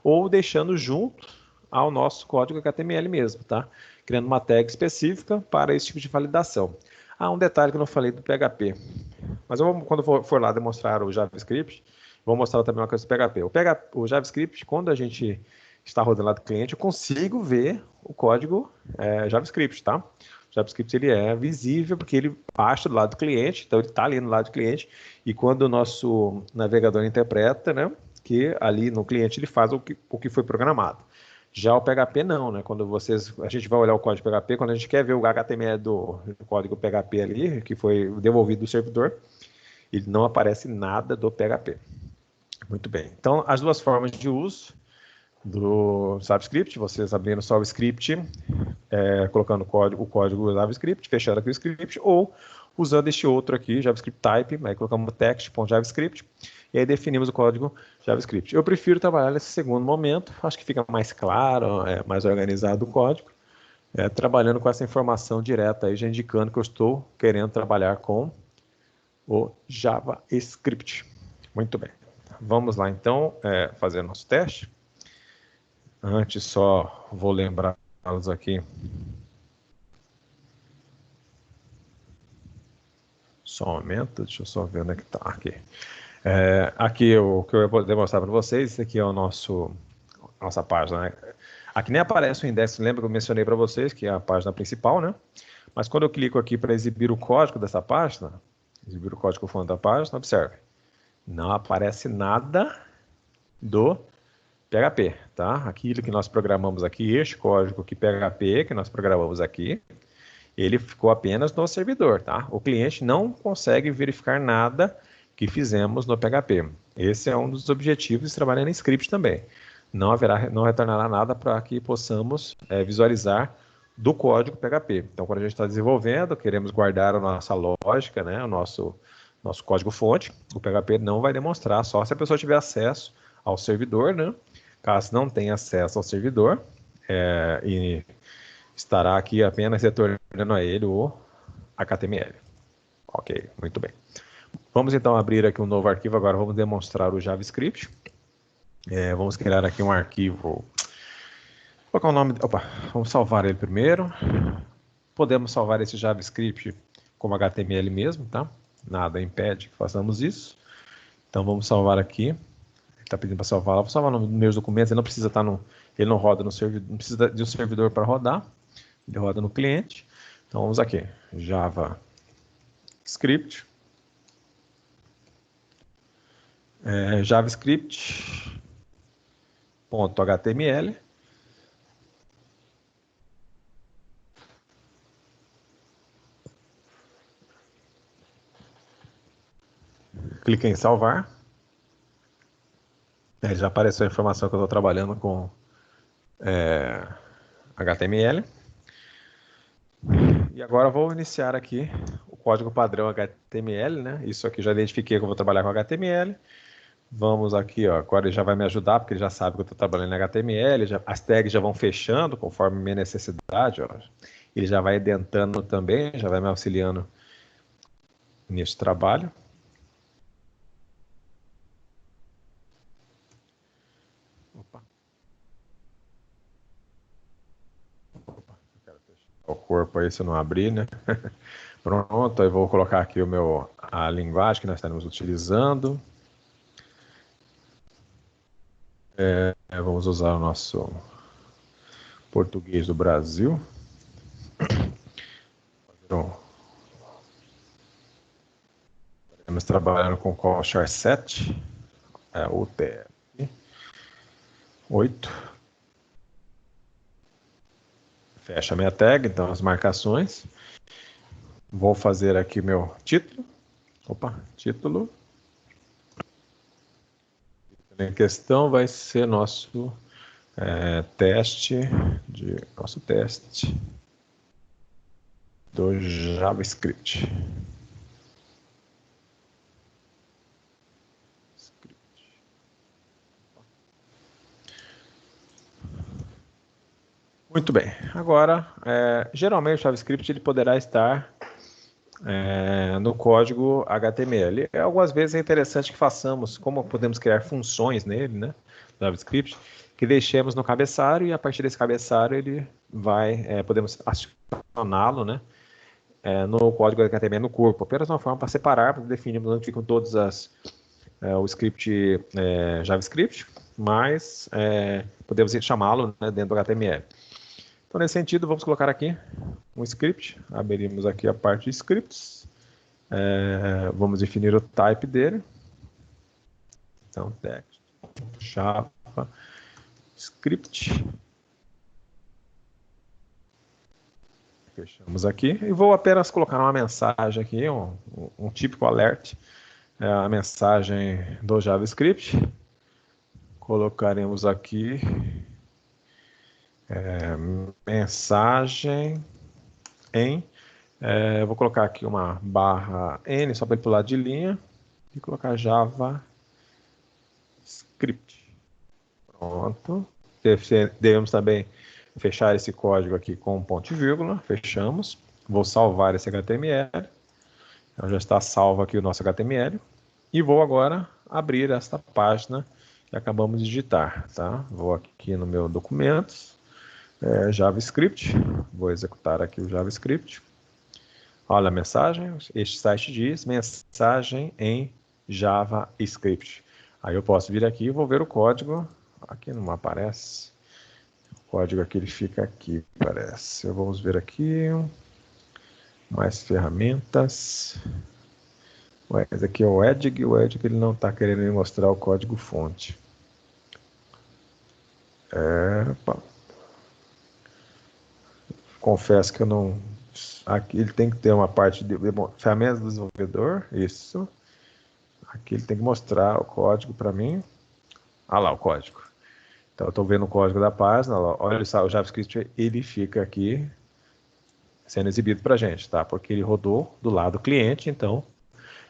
ou deixando junto ao nosso código HTML mesmo, tá? Criando uma tag específica para esse tipo de validação. Um detalhe que eu não falei do PHP, mas quando for lá demonstrar o JavaScript, vou mostrar também uma coisa do PHP. O JavaScript, quando a gente está rodando lá do cliente, eu consigo ver o código JavaScript, tá? O JavaScript ele é visível porque ele baixa do lado do cliente, então ele está ali no lado do cliente, e quando o nosso navegador interpreta, né, que ali no cliente ele faz o que foi programado. Já o PHP não, né? Quando a gente vai olhar o código PHP, quando a gente quer ver o HTML do código PHP ali, que foi devolvido do servidor, ele não aparece nada do PHP. Muito bem. Então, as duas formas de uso do JavaScript, vocês abrindo só o script, colocando o código JavaScript, fechando aqui o script, ou usando este outro aqui, JavaScript type, aí colocamos text.javascript, e aí definimos o código JavaScript. Eu prefiro trabalhar nesse segundo momento, acho que fica mais claro, mais organizado o código, trabalhando com essa informação direta aí, já indicando que eu estou querendo trabalhar com o JavaScript. Muito bem. Vamos lá, então, fazer nosso teste. Antes, só vou lembrá-los aqui. Só um momento, deixa eu só ver onde é que está. Aqui. Aqui o que eu ia poder mostrar para vocês, isso aqui é nossa página, né? Aqui nem aparece o index, lembra que eu mencionei para vocês, que é a página principal, né? Mas quando eu clico aqui para exibir o código dessa página, exibir o código fonte da página, observe, não aparece nada do PHP, tá? Aquilo que nós programamos aqui, este código que PHP que nós programamos aqui, ele ficou apenas no servidor, tá? O cliente não consegue verificar nada que fizemos no PHP. Esse é um dos objetivos de trabalhar em script também. Não retornará nada para que possamos visualizar do código PHP. Então, quando a gente está desenvolvendo, queremos guardar a nossa lógica, né, o nosso código-fonte, o PHP não vai demonstrar, só se a pessoa tiver acesso ao servidor, né? Caso não tenha acesso ao servidor, e estará aqui apenas retornando a ele o HTML. Ok, muito bem. Vamos então abrir aqui um novo arquivo, agora vamos demonstrar o JavaScript. Vamos criar aqui um arquivo. Vou colocar o nome. Opa, vamos salvar ele primeiro. Podemos salvar esse JavaScript como HTML mesmo, tá? Nada impede que façamos isso. Então vamos salvar aqui. Está pedindo para salvar lá. Vou salvar nos meus documentos. Ele não precisa estar ele não roda no servidor, não precisa de um servidor para rodar. Ele roda no cliente. Então vamos aqui. JavaScript. JavaScript.html. Clique em salvar. Já apareceu a informação que eu estou trabalhando com HTML. E agora eu vou iniciar aqui o código padrão HTML, né? Isso aqui já identifiquei que eu vou trabalhar com HTML. Vamos aqui, ó, agora ele já vai me ajudar, porque ele já sabe que eu estou trabalhando em HTML, as tags já vão fechando conforme minha necessidade. Ó. Ele já vai identando também, já vai me auxiliando nesse trabalho. Opa, eu quero fechar o corpo aí se eu não abrir, né? Pronto, eu vou colocar aqui a linguagem que nós estaremos utilizando. Vamos usar o nosso português do Brasil. Estamos trabalhando com call char 7, UTF 8. Fecha a minha tag, então as marcações. Vou fazer aqui meu título. Opa, título. A questão vai ser nosso teste do JavaScript. Muito bem. Agora, geralmente o JavaScript ele poderá estar no código HTML. Algumas vezes é interessante que façamos, como podemos criar funções nele, né, no JavaScript, que deixemos no cabeçalho e a partir desse cabeçalho ele podemos acioná-lo, né, no código HTML no corpo. Apenas uma forma para separar, para definirmos onde ficam todas o script JavaScript, mas podemos chamá-lo, né, dentro do HTML. Então Então, nesse sentido, vamos colocar aqui um script. Abrimos aqui a parte de scripts. Vamos definir o type dele. Então, text, Java, script. Fechamos aqui. E vou apenas colocar uma mensagem aqui, um típico alert. A mensagem do JavaScript. Colocaremos aqui mensagem em... vou colocar aqui uma barra N, só para ele pular de linha. E colocar JavaScript. Pronto. Devemos também fechar esse código aqui com um ponto e vírgula. Fechamos. Vou salvar esse HTML. Então, já está salvo aqui o nosso HTML. E vou agora abrir esta página que acabamos de digitar. Tá? Vou aqui no meu documentos. JavaScript. Vou executar aqui o JavaScript. Olha a mensagem. Este site diz mensagem em JavaScript. Aí eu posso vir aqui e vou ver o código. Aqui não aparece. O código aqui ele fica aqui, parece. Vamos ver aqui. Mais ferramentas. Esse aqui é o Edge. O Edge ele não está querendo me mostrar o código fonte. Confesso que eu não... Aqui ele tem que ter uma parte de ferramentas do desenvolvedor. Isso. Aqui ele tem que mostrar o código para mim. Ah lá, o código. Então, eu estou vendo o código da página. Olha só, o JavaScript ele fica aqui sendo exibido para a gente, tá? Porque ele rodou do lado cliente, então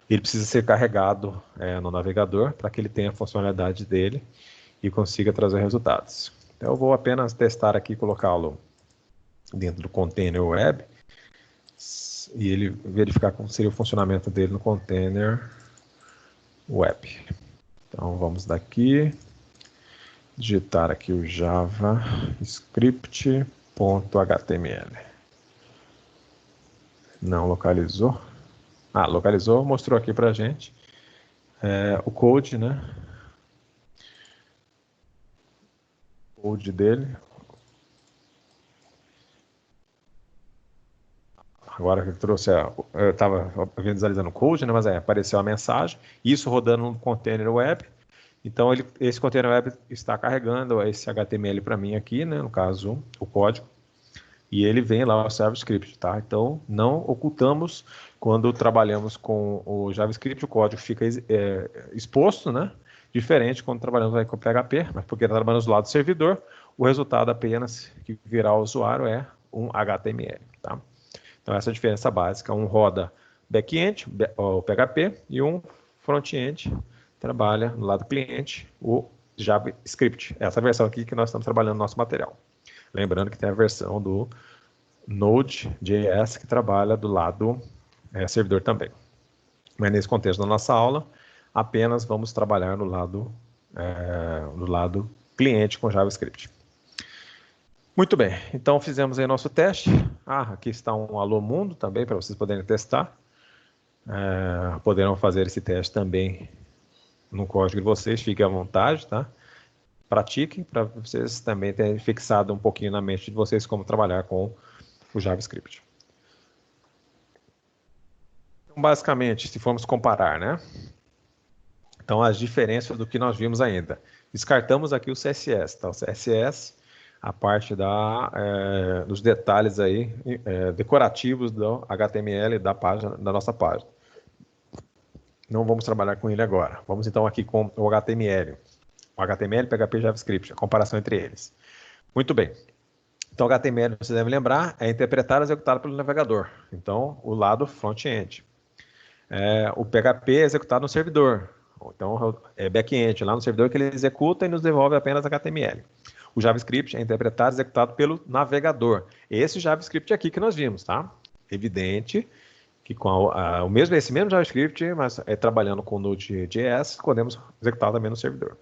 ele precisa ser carregado no navegador para que ele tenha a funcionalidade dele e consiga trazer resultados. Então, eu vou apenas testar aqui, colocá-lo dentro do container web e ele verificar como seria o funcionamento dele no container web. Então, vamos daqui, digitar aqui o javascript.html. Não localizou. Localizou, mostrou aqui para a gente o code, né? O code dele. Agora que ele trouxe, eu estava visualizando o code, né? Mas apareceu a mensagem, isso rodando no container web. Então, esse container web está carregando esse HTML para mim aqui, né? No caso, o código. E ele vem lá o JavaScript, tá? Então, não ocultamos quando trabalhamos com o JavaScript, o código fica exposto, né? Diferente quando trabalhamos aí com o PHP, mas porque trabalhamos do lado do servidor, o resultado apenas que virá ao usuário é um HTML, tá? Então, essa é a diferença básica. Um roda back-end, o PHP, e um front-end trabalha no lado cliente, o JavaScript. Essa versão aqui que nós estamos trabalhando no nosso material. Lembrando que tem a versão do Node.js que trabalha do lado servidor também. Mas nesse contexto da nossa aula, apenas vamos trabalhar no lado cliente com JavaScript. Muito bem, então fizemos aí nosso teste. Aqui está um Alô Mundo também para vocês poderem testar. Poderão fazer esse teste também no código de vocês, fiquem à vontade, tá? Pratiquem para vocês também terem fixado um pouquinho na mente de vocês como trabalhar com o JavaScript. Então, basicamente, se formos comparar, né? Então, as diferenças do que nós vimos ainda. Descartamos aqui o CSS, tá? O CSS, a parte dos detalhes aí, decorativos do HTML da nossa página. Não vamos trabalhar com ele agora. Vamos então aqui com o HTML. O HTML, PHP e JavaScript, a comparação entre eles. Muito bem. Então, o HTML, você deve lembrar, é interpretado e executado pelo navegador. Então, o lado front-end. O PHP é executado no servidor. Então, é back-end, lá no servidor que ele executa e nos devolve apenas HTML. O JavaScript é interpretado e executado pelo navegador. Esse JavaScript aqui que nós vimos, tá? Evidente que com esse mesmo JavaScript, mas trabalhando com Node.js, podemos executar também no servidor.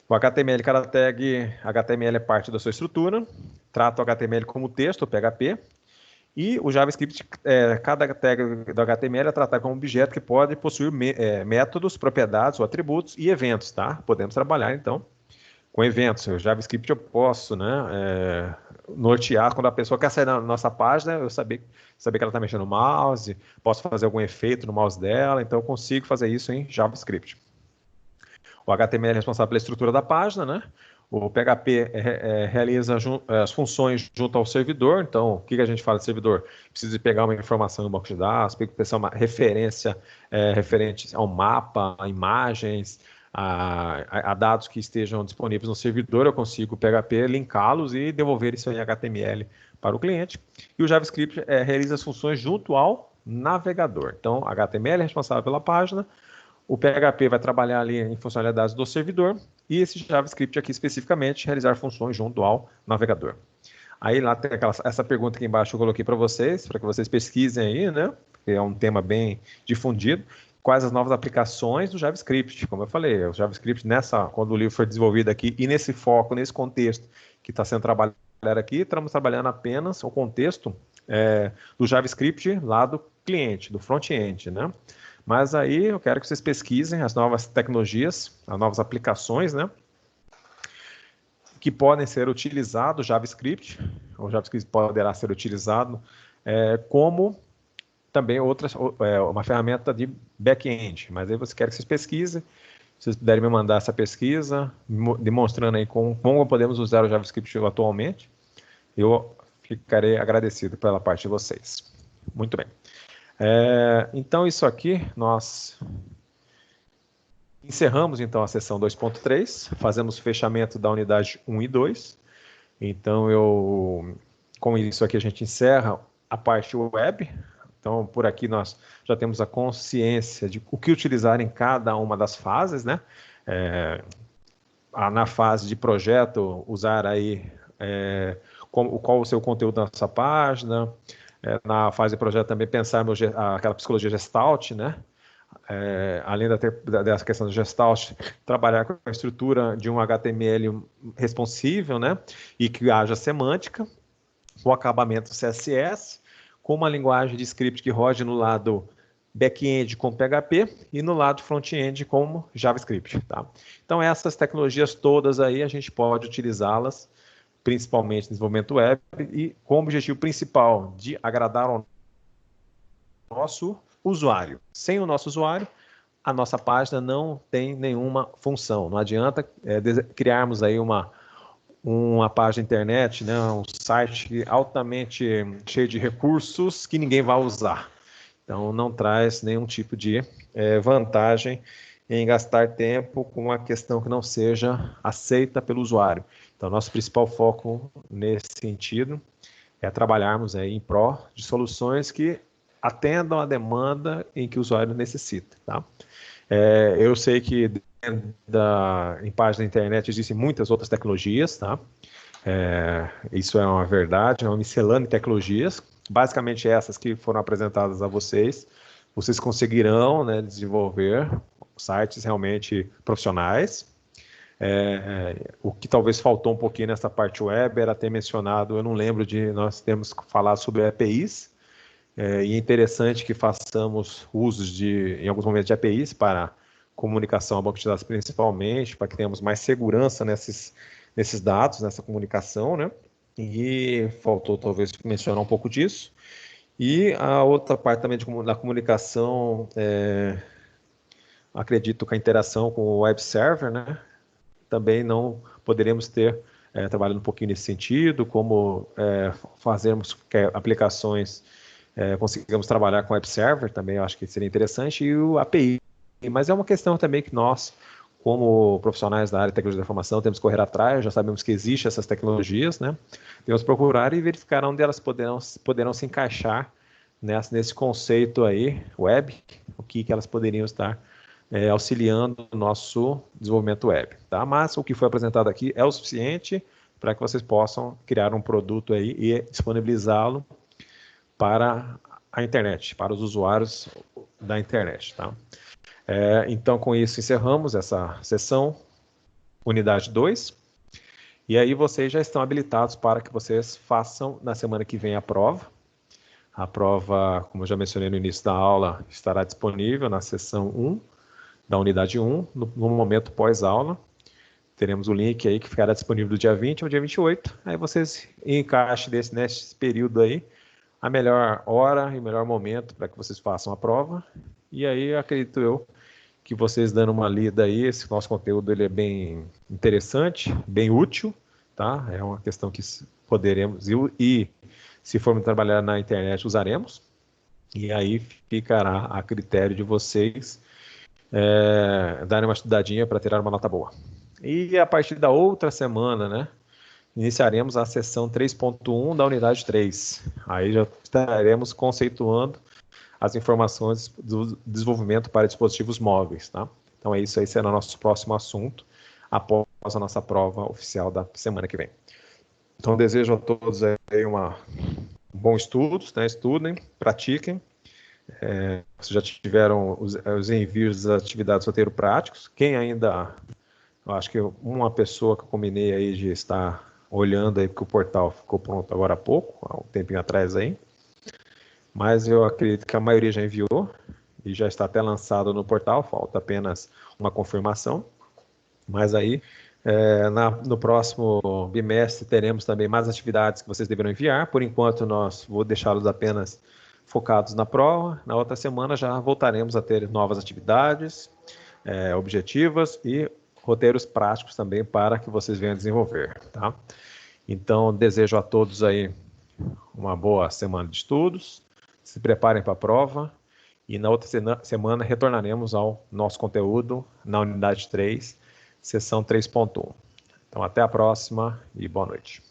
O HTML, cada tag HTML é parte da sua estrutura, trata o HTML como texto, o PHP, e o JavaScript, cada tag do HTML é tratado como objeto que pode possuir métodos, propriedades ou atributos e eventos, tá? Podemos trabalhar, então, com eventos. O JavaScript eu posso, né, nortear quando a pessoa quer sair da nossa página, eu saber que ela está mexendo no mouse, posso fazer algum efeito no mouse dela, então eu consigo fazer isso em JavaScript. O HTML é responsável pela estrutura da página, né? O PHP realiza as funções junto ao servidor. Então, o que a gente fala de servidor? Precisa pegar uma informação no banco de dados, pensar uma referência referente ao mapa, a imagens, a dados que estejam disponíveis no servidor. Eu consigo o PHP linká-los e devolver isso em HTML para o cliente. E o JavaScript realiza as funções junto ao navegador. Então, HTML é responsável pela página, o PHP vai trabalhar ali em funcionalidades do servidor e esse JavaScript aqui especificamente realizar funções junto ao navegador. Aí lá tem essa pergunta aqui embaixo que eu coloquei para que vocês pesquisem aí, né? Porque é um tema bem difundido. Quais as novas aplicações do JavaScript? Como eu falei, o JavaScript quando o livro foi desenvolvido aqui e nesse foco, nesse contexto que está sendo trabalhado aqui, estamos trabalhando apenas o contexto do JavaScript lá do cliente, do front-end, né? Mas aí eu quero que vocês pesquisem as novas tecnologias, as novas aplicações, né? Que podem ser utilizados JavaScript. O JavaScript poderá ser utilizado como também uma ferramenta de back-end. Mas aí você quer que vocês pesquisem. Se vocês puderem me mandar essa pesquisa, demonstrando aí como podemos usar o JavaScript atualmente, eu ficarei agradecido pela parte de vocês. Muito bem. Então, isso aqui, nós encerramos, então, a sessão 2.3, fazemos o fechamento da unidade 1 e 2. Então, com isso aqui, a gente encerra a parte web. Então, por aqui, nós já temos a consciência de o que utilizar em cada uma das fases, né? Na fase de projeto, usar aí qual o seu conteúdo na nossa página. Na fase de projeto também pensar aquela psicologia Gestalt, né? Além dessa questão do Gestalt, trabalhar com a estrutura de um HTML responsível, né? E que haja semântica, o acabamento CSS, com uma linguagem de script que rode no lado back-end com PHP e no lado front-end como JavaScript, tá? Então, essas tecnologias todas aí, a gente pode utilizá-las principalmente no desenvolvimento web, e com o objetivo principal de agradar ao nosso usuário. Sem o nosso usuário, a nossa página não tem nenhuma função. Não adianta criarmos aí uma página internet, né, um site altamente cheio de recursos que ninguém vai usar. Então, não traz nenhum tipo de vantagem em gastar tempo com uma questão que não seja aceita pelo usuário. Então, nosso principal foco nesse sentido é trabalharmos aí em pró de soluções que atendam a demanda em que o usuário necessita, tá? Eu sei que em página da internet existem muitas outras tecnologias, tá? Isso é uma verdade, é uma miscelânea de tecnologias, basicamente essas que foram apresentadas a vocês. Vocês conseguirão, né, desenvolver sites realmente profissionais. O que talvez faltou um pouquinho nessa parte web era ter mencionado, eu não lembro de nós termos falado sobre APIs, e é interessante que façamos usos em alguns momentos de APIs para comunicação a banco de dados principalmente, para que tenhamos mais segurança nesses dados, nessa comunicação, né? E faltou talvez mencionar um pouco disso. E a outra parte também da comunicação, acredito que a interação com o web server, né? Também não poderíamos ter trabalhado um pouquinho nesse sentido, como fazermos aplicações, conseguimos trabalhar com web server, também eu acho que seria interessante, e o API. Mas é uma questão também que nós, como profissionais da área de tecnologia da informação, temos que correr atrás, já sabemos que existem essas tecnologias, né? Temos que procurar e verificar onde elas poderão se encaixar nesse conceito aí, web, o que elas poderiam estar auxiliando o nosso desenvolvimento web, tá? Mas o que foi apresentado aqui é o suficiente para que vocês possam criar um produto aí e disponibilizá-lo para a internet, para os usuários da internet, tá? Então, com isso, encerramos essa sessão, unidade 2, e aí vocês já estão habilitados para que vocês façam na semana que vem a prova. A prova, como eu já mencionei no início da aula, estará disponível na sessão 1, da unidade 1, no momento pós-aula. teremos o link aí que ficará disponível do dia 20 ao dia 28. Aí vocês encaixem nesse período aí a melhor hora e o melhor momento para que vocês façam a prova. E aí acredito eu que vocês dando uma lida aí, esse nosso conteúdo ele é bem interessante, bem útil, tá? É uma questão que poderemos e se formos trabalhar na internet usaremos. E aí ficará a critério de vocês darem uma estudadinha para tirar uma nota boa. E a partir da outra semana, né, iniciaremos a sessão 3.1 da unidade 3. Aí já estaremos conceituando as informações do desenvolvimento para dispositivos móveis, tá? Então é isso aí, será o nosso próximo assunto após a nossa prova oficial da semana que vem. Então desejo a todos aí bom estudos, né? Estudem, pratiquem. Vocês já tiveram os envios das atividades roteiro práticos. Quem ainda, eu acho que uma pessoa que eu combinei aí de estar olhando aí, porque o portal ficou pronto agora há pouco, há um tempinho atrás aí. Mas eu acredito que a maioria já enviou e já está até lançado no portal, falta apenas uma confirmação. Mas aí, no próximo bimestre, teremos também mais atividades que vocês deverão enviar. Por enquanto, vou deixá-los apenas focados na prova. Na outra semana já voltaremos a ter novas atividades, objetivas e roteiros práticos também para que vocês venham desenvolver, tá? Então, desejo a todos aí uma boa semana de estudos. Se preparem para a prova e na outra semana retornaremos ao nosso conteúdo na unidade 3, sessão 3.1. Então, até a próxima e boa noite.